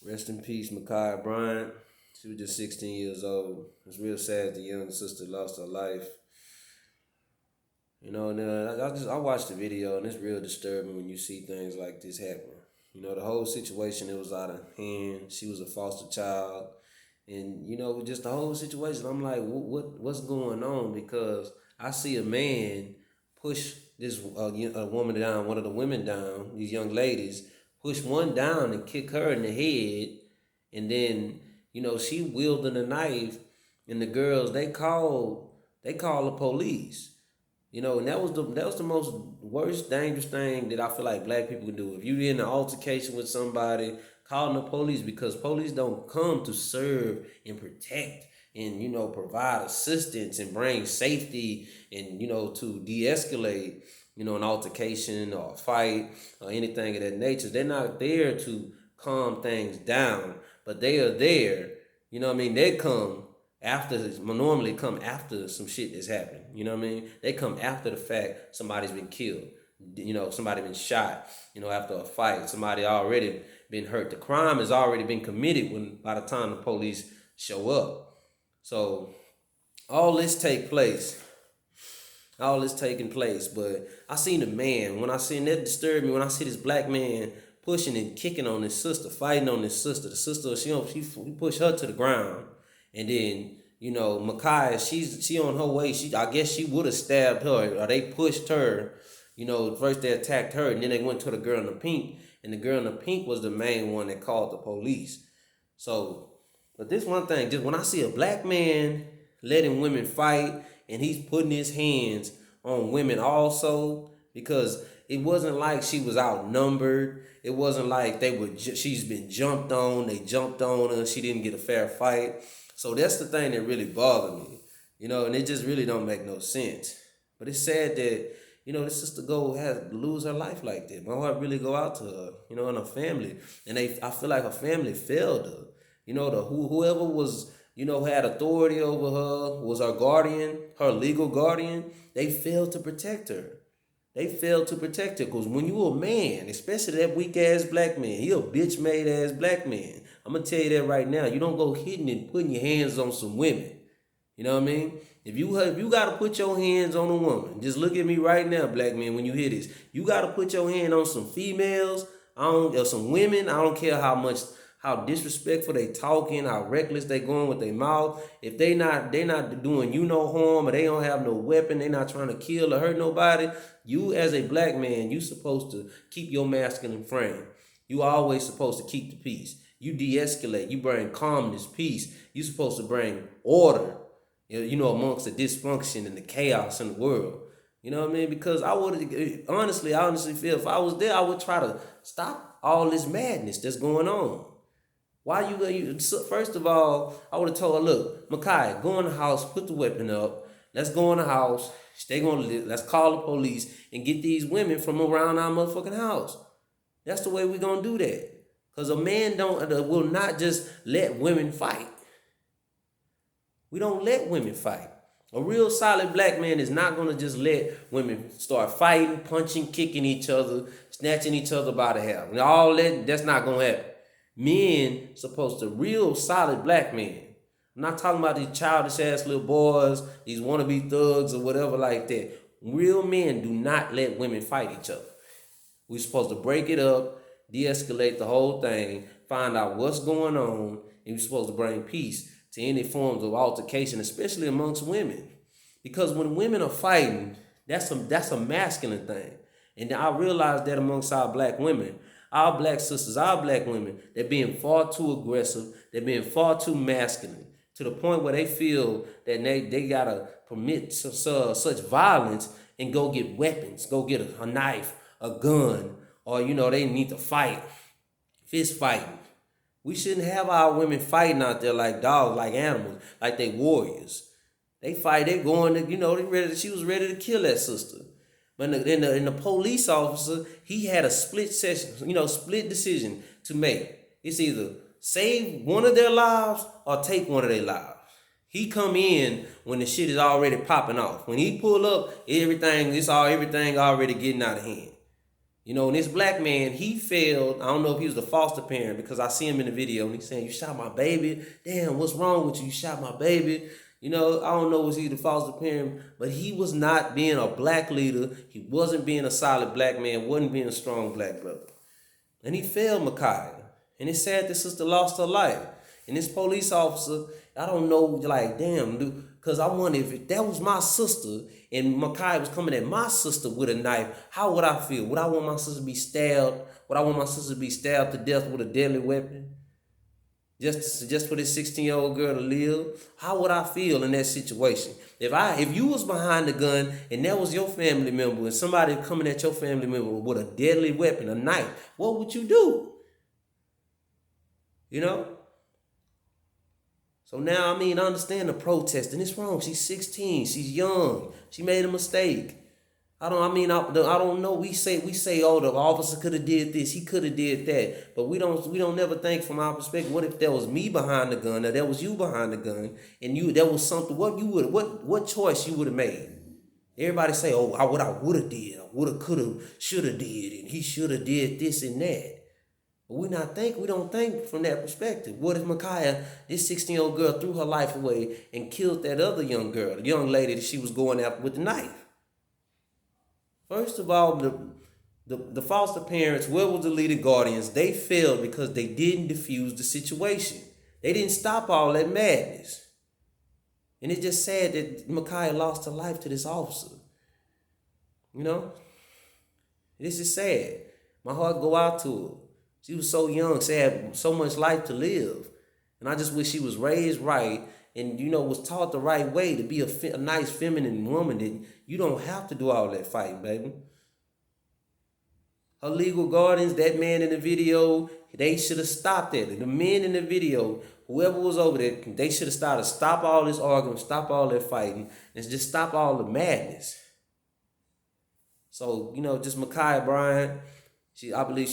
Rest in peace, Ma'Khia Bryant. She was just 16 years old. It's real sad the young sister lost her life. And I watched the video and it's real disturbing when you see things like this happen. The whole situation, it was out of hand. She was a foster child, and just the whole situation. I'm like, what's going on? Because I see a man push this a woman down, one of the women down, these young ladies, push one down and kick her in the head, and then she wielding a knife, and the girls they call the police. And that was the most worst dangerous thing that I feel like black people can do. If you in an altercation with somebody, calling the police, because police don't come to serve and protect and provide assistance and bring safety and to de-escalate an altercation or a fight or anything of that nature. They're not there to calm things down, but they are there. They normally come after some shit that's happened. They come after the fact somebody's been killed. Somebody been shot. After a fight, somebody already been hurt. The crime has already been committed by the time the police show up. So all this take place. All this taking place. But I seen a man, when I seen that disturbed me, when I see this black man pushing and kicking on his sister, fighting on his sister. The sister, he pushed her to the ground. And then, Ma'Khia, she on her way. I guess she would have stabbed her, or they pushed her. First they attacked her, and then they went to the girl in the pink, and the girl in the pink was the main one that called the police. So, but this one thing, just when I see a black man letting women fight, and he's putting his hands on women also, because it wasn't like she was outnumbered. It wasn't like she's been jumped on. They jumped on her. She didn't get a fair fight. So that's the thing that really bothered me, and it just really don't make no sense. But it's sad that, this sister lose her life like that. My heart really go out to her, and her family. And I feel like her family failed her. Whoever was, had authority over her, was her guardian, her legal guardian, they failed to protect her. They failed to protect her, because when you a man, especially that weak ass black man, he a bitch made ass black man. I'm gonna tell you that right now. You don't go hitting and putting your hands on some women. You know what I mean? If you gotta put your hands on a woman, just look at me right now, black man. When you hear this, you gotta put your hand on some females, or some women. I don't care how disrespectful they talking, how reckless they going with their mouth. If they not doing you no harm, or they don't have no weapon, they not trying to kill or hurt nobody. You as a black man, you supposed to keep your masculine frame. You always supposed to keep the peace. You de-escalate. You bring calmness, peace. You supposed to bring order, amongst the dysfunction and the chaos in the world. You know what I mean? Because I honestly feel if I was there, I would try to stop all this madness that's going on. First of all, I would have told her, look, Ma'Khia, go in the house, put the weapon up. Let's go in the house. Let's call the police and get these women from around our motherfucking house. That's the way we're going to do that. Because a man will not just let women fight. We don't let women fight. A real solid black man is not going to just let women start fighting, punching, kicking each other, snatching each other by the hair. That's not going to happen. Men real solid black men. I'm not talking about these childish ass little boys, these wannabe thugs or whatever like that. Real men do not let women fight each other. We're supposed to break it up, de-escalate the whole thing, find out what's going on, and we're supposed to bring peace to any forms of altercation, especially amongst women. Because when women are fighting, that's a masculine thing. And I realize that amongst our black women, our black sisters, our black women, they're being far too aggressive, they're being far too masculine, to the point where they feel that they gotta permit such violence and go get weapons, go get a knife, a gun, or they need to fight, fist fighting. We shouldn't have our women fighting out there like dogs, like animals, like they warriors. They fight, they going to, she was ready to kill that sister. But in the police officer, he had a split decision to make. It's either save one of their lives or take one of their lives. He come in when the shit is already popping off. When he pull up, everything already getting out of hand. You know, and this black man, he failed. I don't know if he was the foster parent because I see him in the video and he's saying, "You shot my baby. Damn, what's wrong with you? You shot my baby." You know, I don't know was he the foster parent, but he was not being a black leader. He wasn't being a solid black man, wasn't being a strong black brother. And he failed Ma'Khia. And it's sad this sister lost her life. And this police officer, I don't know, like, damn, dude, because I wonder if that was my sister and Ma'Khia was coming at my sister with a knife, how would I feel? Would I want my sister to be stabbed? Would I want my sister to be stabbed to death with a deadly weapon? Just for this 16-year-old girl to live? How would I feel in that situation? If you was behind the gun and that was your family member and somebody coming at your family member with a deadly weapon, a knife, what would you do? You know? So now, I mean, I understand the protest, and it's wrong. She's 16. She's young. She made a mistake. I don't know. We say, oh, the officer could have did this. He could have did that. But we don't never think from our perspective. What if that was me behind the gun, or that was you behind the gun, and that was something? What choice you would have made? Everybody say, oh, what I would have did, could have, should have did, and he should have did this and that. But we don't think from that perspective. What if Ma'Khia, this 16-year-old girl, threw her life away and killed that other young girl, the young lady that she was going after with the knife? First of all, the foster parents, where was the leader guardians? They failed because they didn't defuse the situation. They didn't stop all that madness. And it's just sad that Ma'Khia lost her life to this officer. You know? This is sad. My heart go out to her. She was so young, she had so much life to live. And I just wish she was raised right and, was taught the right way to be a nice feminine woman. That you don't have to do all that fighting, baby. Her legal guardians, that man in the video, they should have stopped that. The men in the video, whoever was over there, they should have stop all this arguing, stop all that fighting, and just stop all the madness. So, just Ma'Khia Bryant, I believe